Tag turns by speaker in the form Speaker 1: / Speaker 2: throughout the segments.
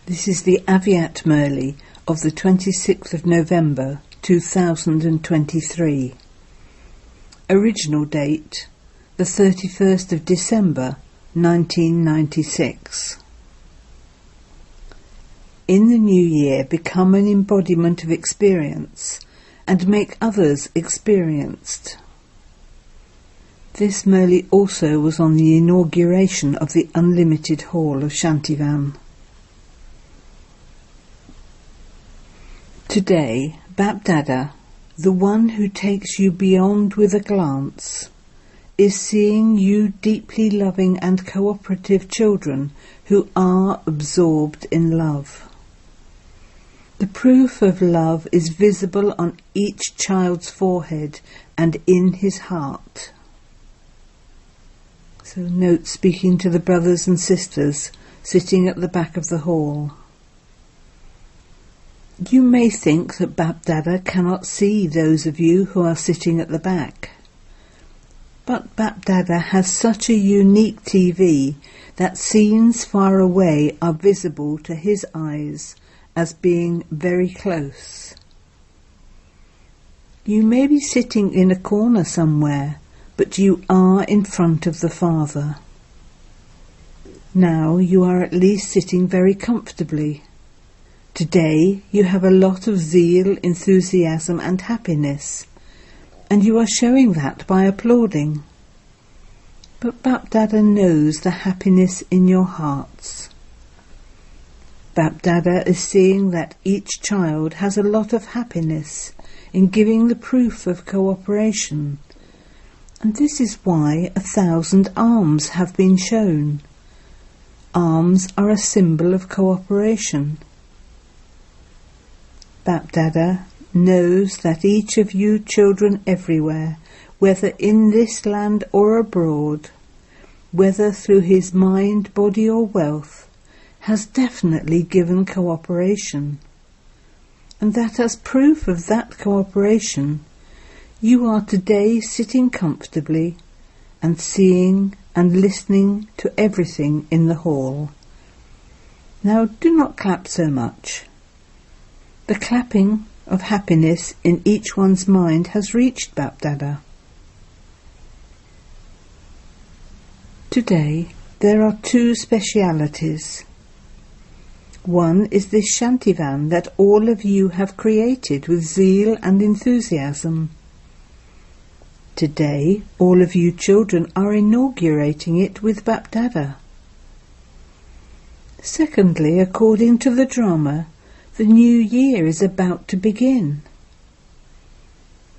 Speaker 1: This is the Aviat Murli of the 26th of November 2023. Original date the 31st of December 1996. In the new year, become an embodiment of experience and make others experienced. This Murli also was on the inauguration of the Unlimited Hall of Shantivan. Today, Bapdada, the one who takes you beyond with a glance, is seeing you deeply loving and cooperative children who are absorbed in love. The proof of love is visible on each child's forehead and in his heart. So note speaking to the brothers and sisters sitting at the back of the hall. You may think that Bapdada cannot see those of you who are sitting at the back. But Bapdada has such a unique TV that scenes far away are visible to his eyes as being very close. You may be sitting in a corner somewhere, but you are in front of the Father. Now you are at least sitting very comfortably. Today you have a lot of zeal, enthusiasm and happiness, and you are showing that by applauding. But Bapdada knows the happiness in your hearts. Bapdada is seeing that each child has a lot of happiness in giving the proof of cooperation, and this is why 1,000 arms have been shown. Arms are a symbol of cooperation. Bapdada knows that each of you children everywhere, whether in this land or abroad, whether through his mind, body or wealth, has definitely given cooperation, and that as proof of that cooperation, you are today sitting comfortably and seeing and listening to everything in the hall. Now do not clap so much. The clapping of happiness in each one's mind has reached Bapdada. Today there are two specialities. One is this Shantivan that all of you have created with zeal and enthusiasm. Today all of you children are inaugurating it with Bapdada. Secondly, according to the drama, the new year is about to begin.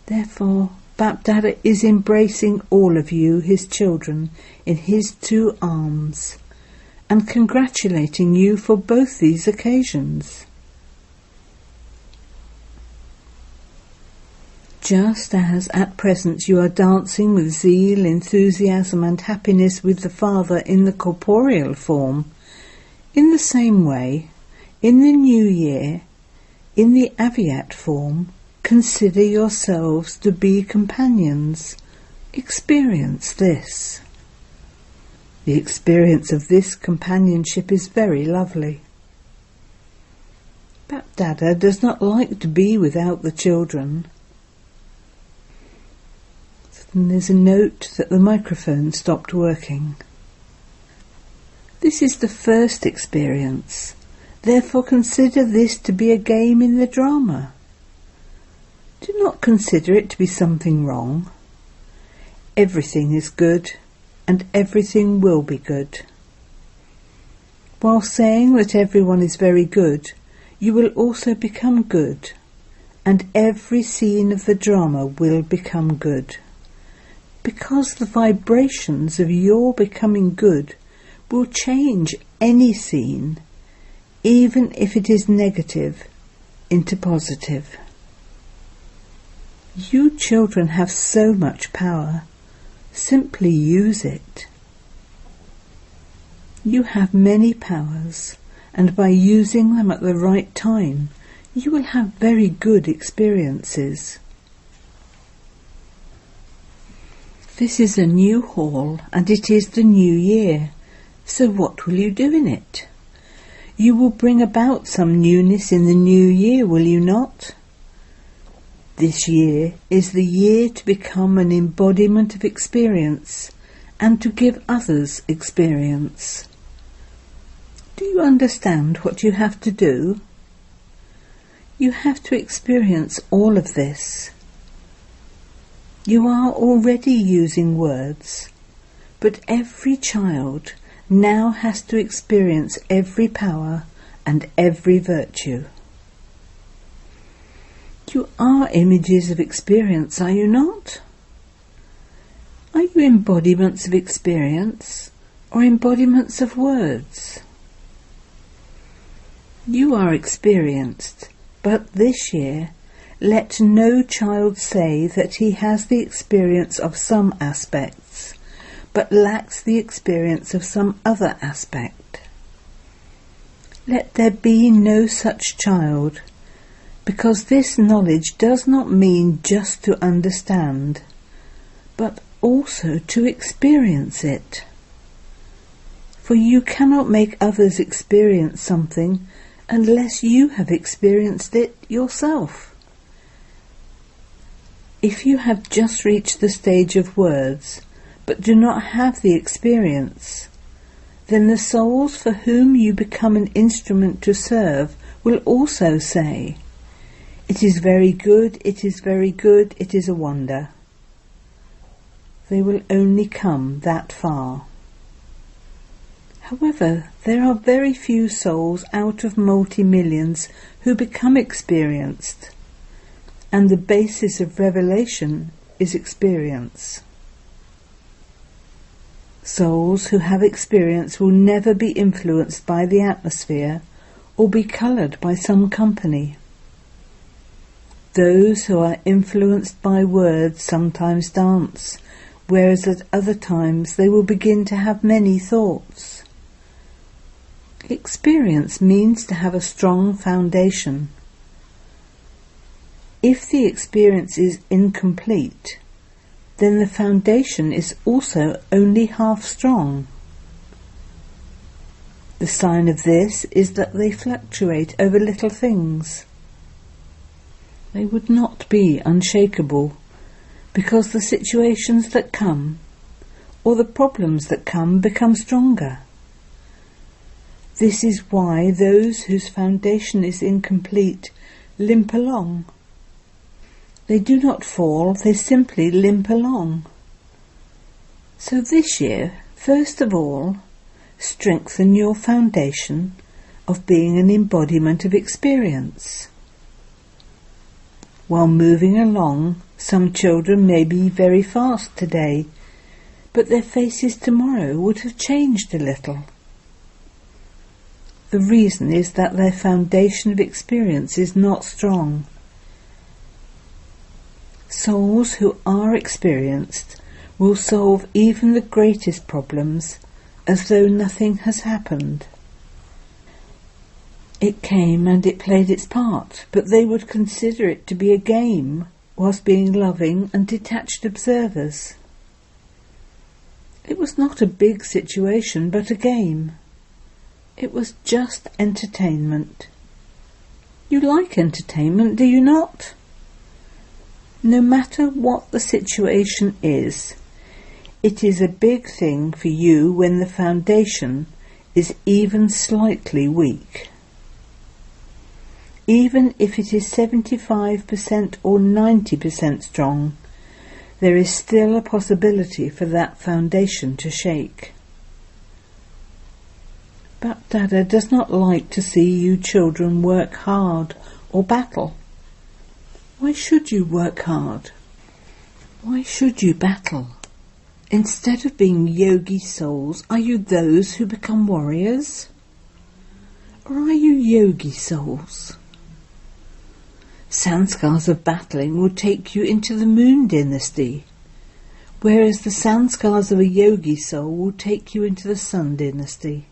Speaker 1: Therefore, Bapdada is embracing all of you, his children, in his two arms, and congratulating you for both these occasions. Just as at present you are dancing with zeal, enthusiasm and happiness with the Father in the corporeal form, in the same way, in the new year, in the Aviat form, consider yourselves to be companions. Experience this. The experience of this companionship is very lovely. Bapdada does not like to be without the children. And there's a note that the microphone stopped working. This is the first experience. Therefore consider this to be a game in the drama. Do not consider it to be something wrong. Everything is good, and everything will be good. While saying that everyone is very good, you will also become good, and every scene of the drama will become good, because the vibrations of your becoming good will change any scene, even if it is negative, into positive. You children have so much power. Simply use it. You have many powers, and by using them at the right time, you will have very good experiences. This is a new hall, and it is the new year. So what will you do in it? You will bring about some newness in the new year, will you not? This year is the year to become an embodiment of experience and to give others experience. Do you understand what you have to do? You have to experience all of this. You are already using words, but every child now has to experience every power and every virtue. You are images of experience, are you not? Are you embodiments of experience or embodiments of words? You are experienced, but this year let no child say that he has the experience of some aspects, but lacks the experience of some other aspect. Let there be no such child, because this knowledge does not mean just to understand, but also to experience it. For you cannot make others experience something unless you have experienced it yourself. If you have just reached the stage of words, but do not have the experience, then the souls for whom you become an instrument to serve will also say, "It is very good, it is very good, it is a wonder." They will only come that far. However, there are very few souls out of multi-millions who become experienced, and the basis of revelation is experience. Souls who have experience will never be influenced by the atmosphere or be coloured by some company. Those who are influenced by words sometimes dance, whereas at other times they will begin to have many thoughts. Experience means to have a strong foundation. If the experience is incomplete, then the foundation is also only half strong. The sign of this is that they fluctuate over little things. They would not be unshakable, because the situations that come, or the problems that come, become stronger. This is why those whose foundation is incomplete limp along. They do not fall, they simply limp along. So this year, first of all, strengthen your foundation of being an embodiment of experience. While moving along, some children may be very fast today, but their faces tomorrow would have changed a little. The reason is that their foundation of experience is not strong. Souls who are experienced will solve even the greatest problems as though nothing has happened. It came and it played its part, but they would consider it to be a game, whilst being loving and detached observers. It was not a big situation, but a game. It was just entertainment. You like entertainment, do you not? No matter what the situation is, it is a big thing for you when the foundation is even slightly weak. Even if it is 75% or 90% strong, there is still a possibility for that foundation to shake. But Dada does not like to see you children work hard or battle. Why should you work hard? Why should you battle? Instead of being yogi souls, are you those who become warriors? Or are you yogi souls? Sanskars of battling will take you into the moon dynasty, whereas the sanskars of a yogi soul will take you into the sun dynasty.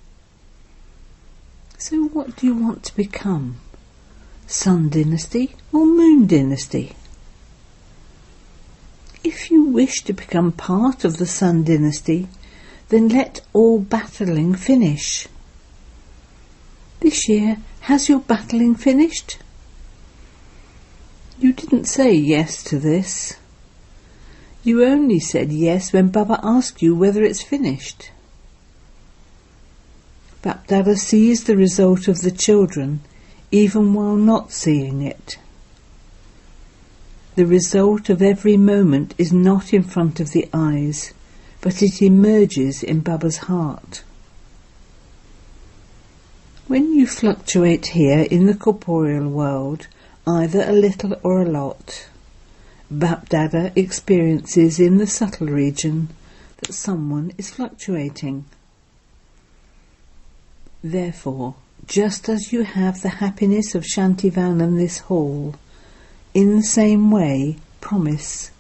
Speaker 1: So what do you want to become? Sun dynasty or moon dynasty? If you wish to become part of the sun dynasty, then let all battling finish. This year, has your battling finished? You didn't say yes to this. You only said yes when Baba asked you whether it's finished. Bapdada sees the result of the children even while not seeing it. The result of every moment is not in front of the eyes, but it emerges in Baba's heart. When you fluctuate here in the corporeal world, either a little or a lot, Bapdada experiences in the subtle region that someone is fluctuating. Therefore, just as you have the happiness of Shantivan and this hall, in the same way, promise,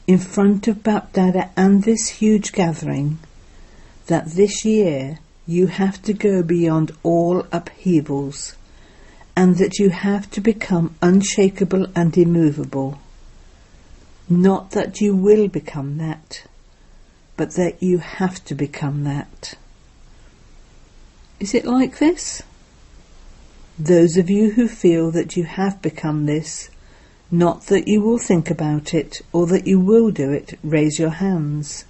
Speaker 1: in front of Bapdada and this huge gathering, that this year you have to go beyond all upheavals, and that you have to become unshakable and immovable. Not that you will become that, but that you have to become that. Is it like this? Those of you who feel that you have become this, not that you will think about it or that you will do it, raise your hands.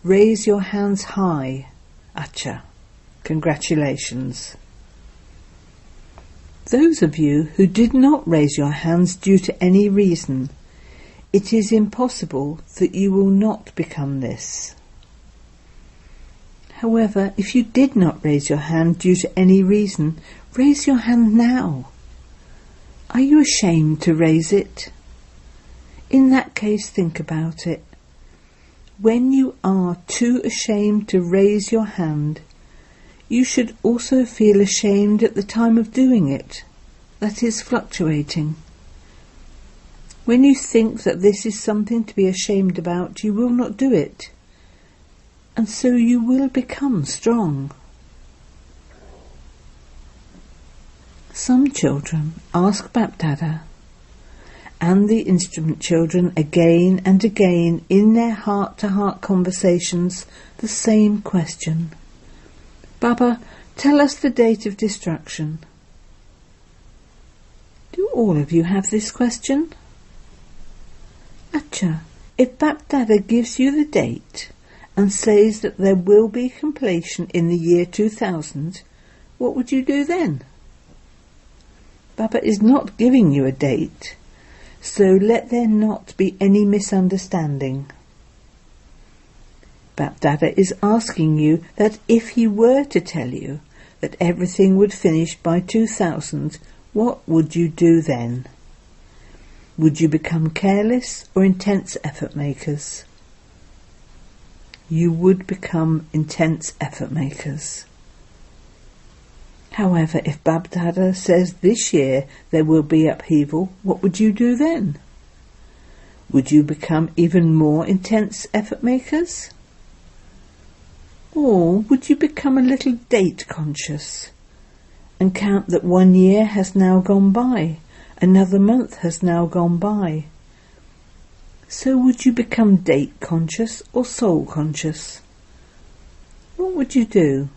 Speaker 1: Raise your hands high. Acha. Congratulations. Those of you who did not raise your hands due to any reason, it is impossible that you will not become this. However, if you did not raise your hand due to any reason, raise your hand now. Are you ashamed to raise it? In that case, think about it. When you are too ashamed to raise your hand, you should also feel ashamed at the time of doing it, that is, fluctuating. When you think that this is something to be ashamed about, you will not do it, and so you will become strong. Some children ask Bapdada and the instrument children again and again in their heart-to-heart conversations the same question. Baba, tell us the date of destruction. Do all of you have this question? Acha, if Bapdada gives you the date and says that there will be completion in the year 2000, what would you do then? Baba is not giving you a date, so let there not be any misunderstanding. Bapdada is asking you that if he were to tell you that everything would finish by 2000, what would you do then? Would you become careless or intense effort makers? You would become intense effort makers. However, if Bapdada says this year there will be upheaval, what would you do then? Would you become even more intense effort makers? Or would you become a little date conscious and count that 1 year has now gone by, another month has now gone by? So would you become date conscious or soul conscious? What would you do?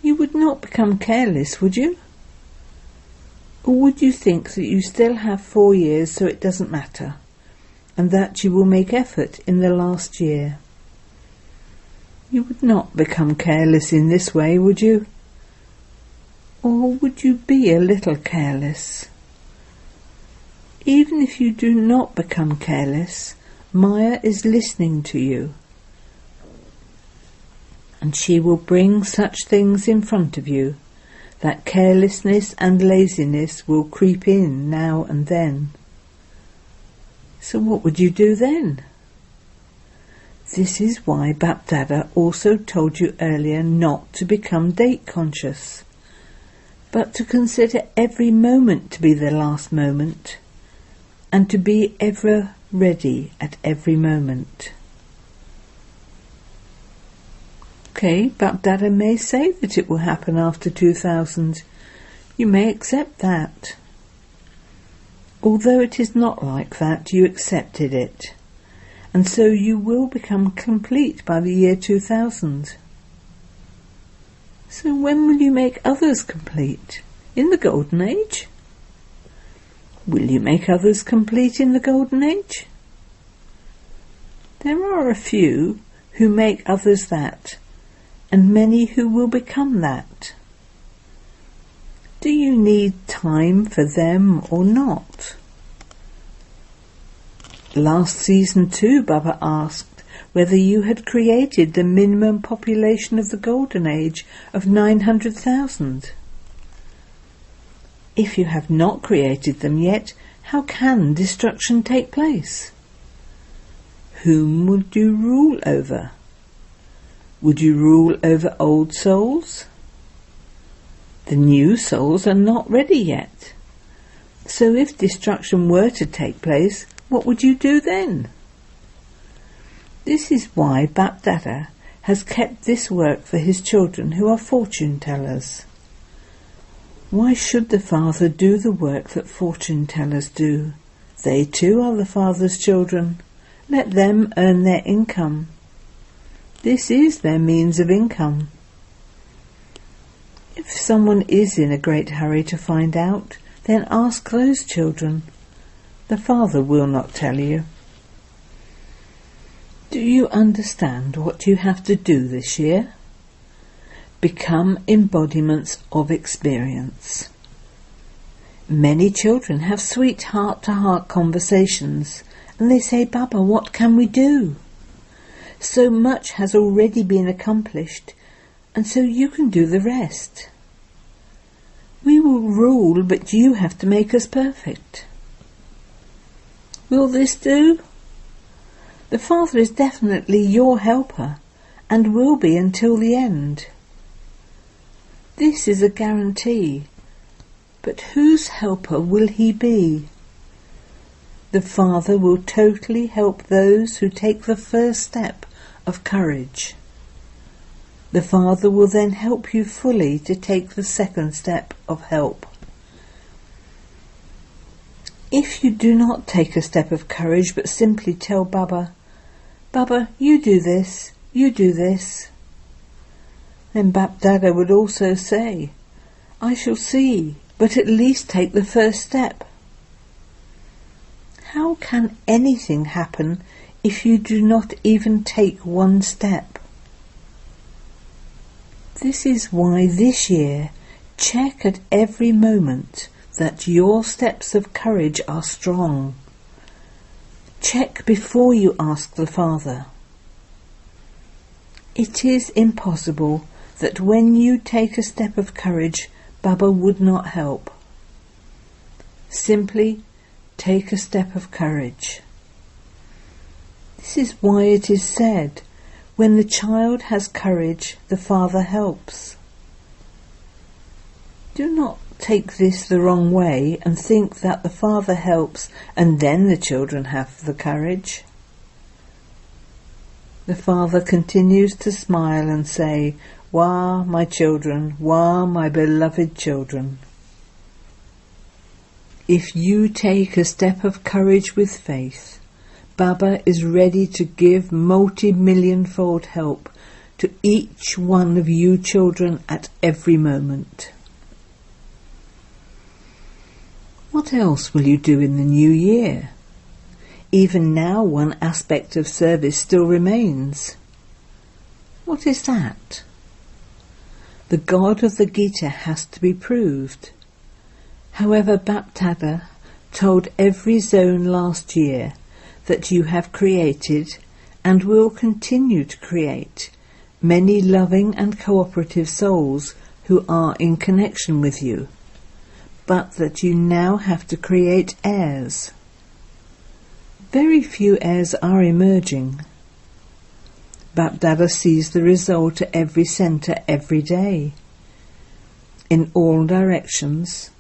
Speaker 1: You would not become careless, would you? Or would you think that you still have 4 years, so it doesn't matter, and that you will make effort in the last year? You would not become careless in this way, would you? Or would you be a little careless? Even if you do not become careless, Maya is listening to you, and she will bring such things in front of you that carelessness and laziness will creep in now and then. So what would you do then? This is why Bapdada also told you earlier not to become date conscious, but to consider every moment to be the last moment, and to be ever ready at every moment. Okay, Bapdada may say that it will happen after 2000. You may accept that. Although it is not like that, you accepted it, and so you will become complete by the year 2000. So when will you make others complete? In the Golden Age? Will you make others complete in the Golden Age? There are a few who make others that, and many who will become that. Do you need time for them or not? Last season too, Baba asked whether you had created the minimum population of the Golden Age of 900,000. If you have not created them yet, how can destruction take place? Whom would you rule over? Would you rule over old souls? The new souls are not ready yet. So if destruction were to take place, what would you do then? This is why Bap Dada has kept this work for his children who are fortune tellers. Why should the Father do the work that fortune tellers do? They too are the Father's children. Let them earn their income. This is their means of income. If someone is in a great hurry to find out, then ask those children. The Father will not tell you. Do you understand what you have to do this year? Become embodiments of experience. Many children have sweet heart-to-heart conversations, and they say, Baba, what can we do? So much has already been accomplished, and so you can do the rest. We will rule, but you have to make us perfect. Will this do? The Father is definitely your helper, and will be until the end. This is a guarantee, but whose helper will he be? The Father will totally help those who take the first step of courage. The Father will then help you fully to take the second step of help. If you do not take a step of courage but simply tell Baba, Baba, you do this, then Bap Dada would also say, I shall see, but at least take the first step. How can anything happen if you do not even take one step? This is why this year, check at every moment that your steps of courage are strong. Check before you ask the Father. It is impossible that when you take a step of courage, Baba would not help. Simply take a step of courage. This is why it is said, when the child has courage, the Father helps. Do not take this the wrong way and think that the Father helps and then the children have the courage. The Father continues to smile and say, Wah, my children, wah, my beloved children. If you take a step of courage with faith, Baba is ready to give multi-million-fold help to each one of you children at every moment. What else will you do in the new year? Even now one aspect of service still remains. What is that? The God of the Gita has to be proved. However, Bap Dada told every zone last year that you have created and will continue to create many loving and cooperative souls who are in connection with you, but that you now have to create heirs. Very few heirs are emerging. Bap Dada sees the result at every centre every day. In all directions,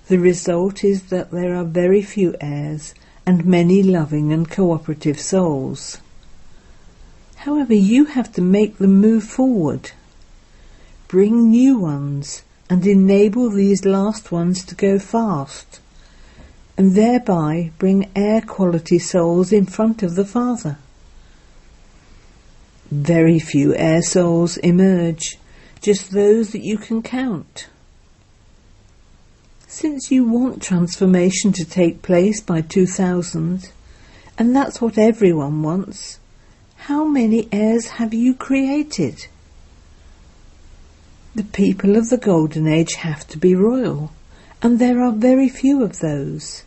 Speaker 1: the result is that there are very few heirs and many loving and cooperative souls. However, you have to make them move forward. Bring new ones and enable these last ones to go fast, and thereby bring air quality souls in front of the Father. Very few air souls emerge just those that you can count. Since you want transformation to take place by 2000, and that's what everyone wants, how many heirs have you created? The people of the Golden Age have to be royal, and there are very few of those.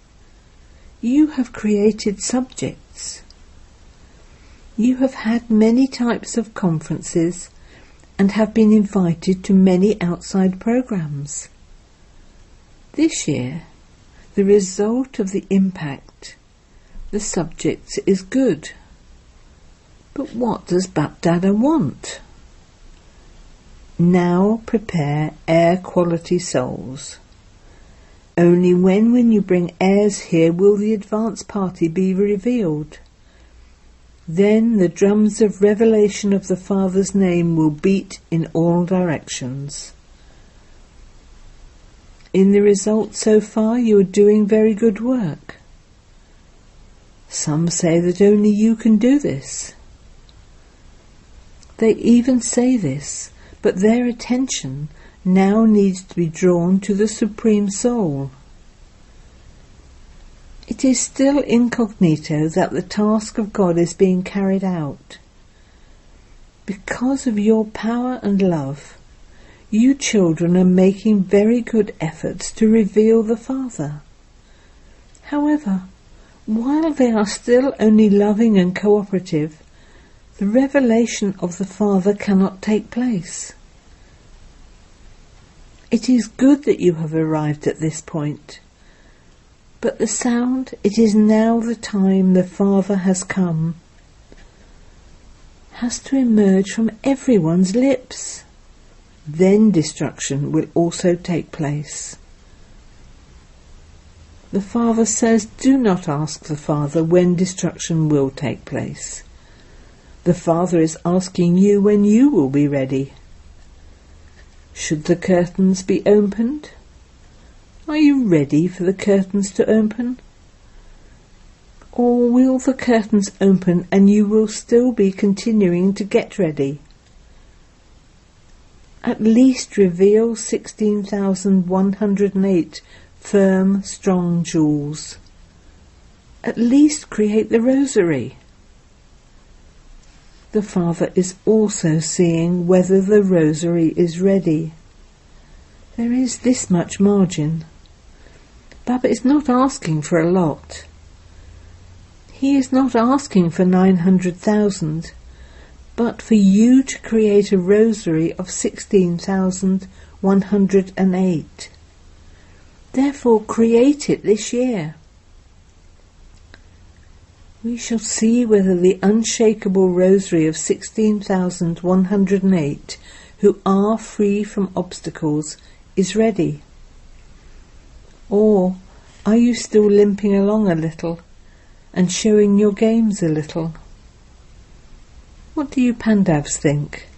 Speaker 1: You have created subjects. You have had many types of conferences and have been invited to many outside programs. This year, the result of the impact, the subjects, is good. But what does Bapdada want? Now prepare air quality souls. Only when you bring heirs here will the advance party be revealed. Then the drums of revelation of the Father's name will beat in all directions. In the result so far you are doing very good work. Some say that only you can do this. They even say this, but their attention now needs to be drawn to the Supreme Soul. It is still incognito that the task of God is being carried out. Because of your power and love, you children are making very good efforts to reveal the Father. However, while they are still only loving and cooperative, the revelation of the Father cannot take place. It is good that you have arrived at this point, but the sound, "It is now the time the Father has come," has to emerge from everyone's lips. Then destruction will also take place. The Father says, do not ask the Father when destruction will take place. The Father is asking you when you will be ready. Should the curtains be opened? Are you ready for the curtains to open? Or will the curtains open and you will still be continuing to get ready? At least reveal 16,108 firm, strong jewels. At least create the rosary. The Father is also seeing whether the rosary is ready. There is this much margin. Baba is not asking for a lot. He is not asking for 900,000, but for you to create a rosary of 16,108. Therefore create it this year. We shall see whether the unshakable rosary of 16,108 who are free from obstacles is ready. Or are you still limping along a little and showing your games a little? What do you Pandavs think?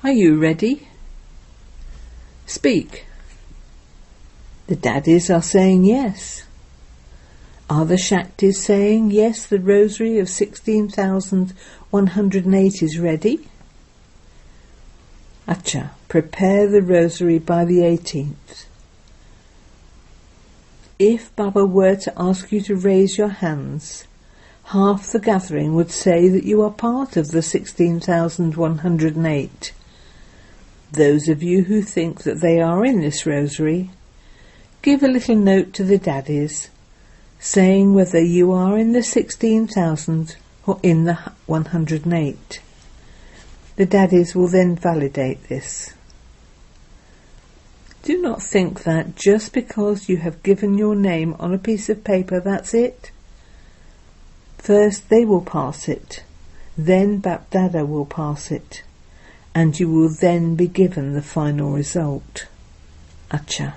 Speaker 1: Are you ready? Speak. The daddies are saying yes. Are the Shaktis saying yes, the rosary of 16,108 is ready? Acha, prepare the rosary by the 18th. If Baba were to ask you to raise your hands, half the gathering would say that you are part of the 16,108. Those of you who think that they are in this rosary, give a little note to the daddies, saying whether you are in the 16,000 or in the 108. The daddies will then validate this. Do not think that just because you have given your name on a piece of paper, that's it. First they will pass it, then Bapdada will pass it, and you will then be given the final result. Acha.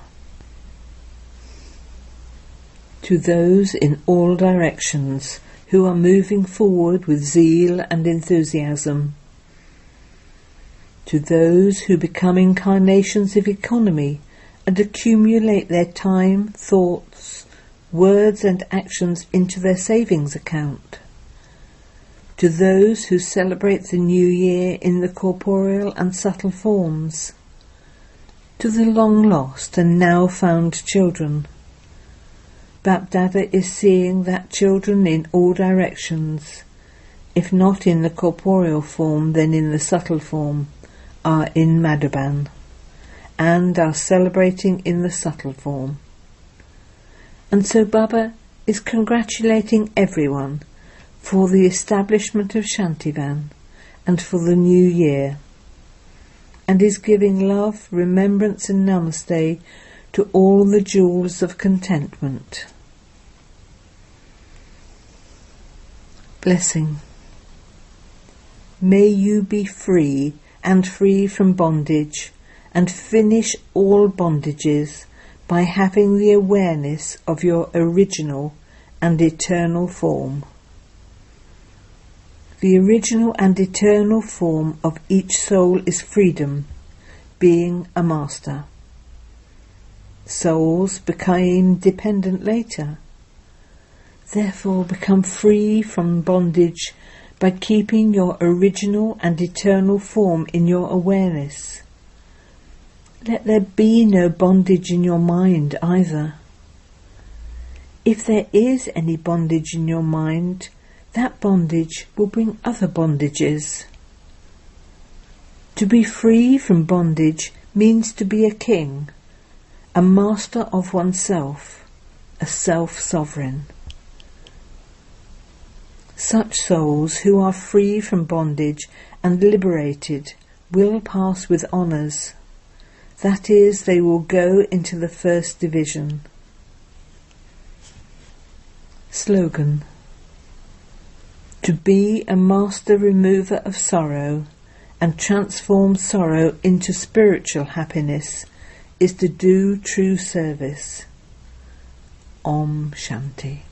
Speaker 1: To those in all directions who are moving forward with zeal and enthusiasm, to those who become incarnations of economy and accumulate their time, thoughts, words and actions into their savings account, to those who celebrate the new year in the corporeal and subtle forms, to the long-lost and now-found children. Bapdada is seeing that children in all directions, if not in the corporeal form then in the subtle form, are in Madhuban, and are celebrating in the subtle form. And so Baba is congratulating everyone for the establishment of Shantivan and for the new year, and is giving love, remembrance and namaste to all the jewels of contentment. Blessing. May you be free and free from bondage, and finish all bondages by having the awareness of your original and eternal form. The original and eternal form of each soul is freedom, being a master. Souls became dependent later. Therefore become free from bondage by keeping your original and eternal form in your awareness. Let there be no bondage in your mind either. If there is any bondage in your mind, that bondage will bring other bondages. To be free from bondage means to be a king, a master of oneself, a self-sovereign. Such souls who are free from bondage and liberated will pass with honours. That is, they will go into the first division. Slogan. To be a master remover of sorrow and transform sorrow into spiritual happiness is to do true service. Om Shanti.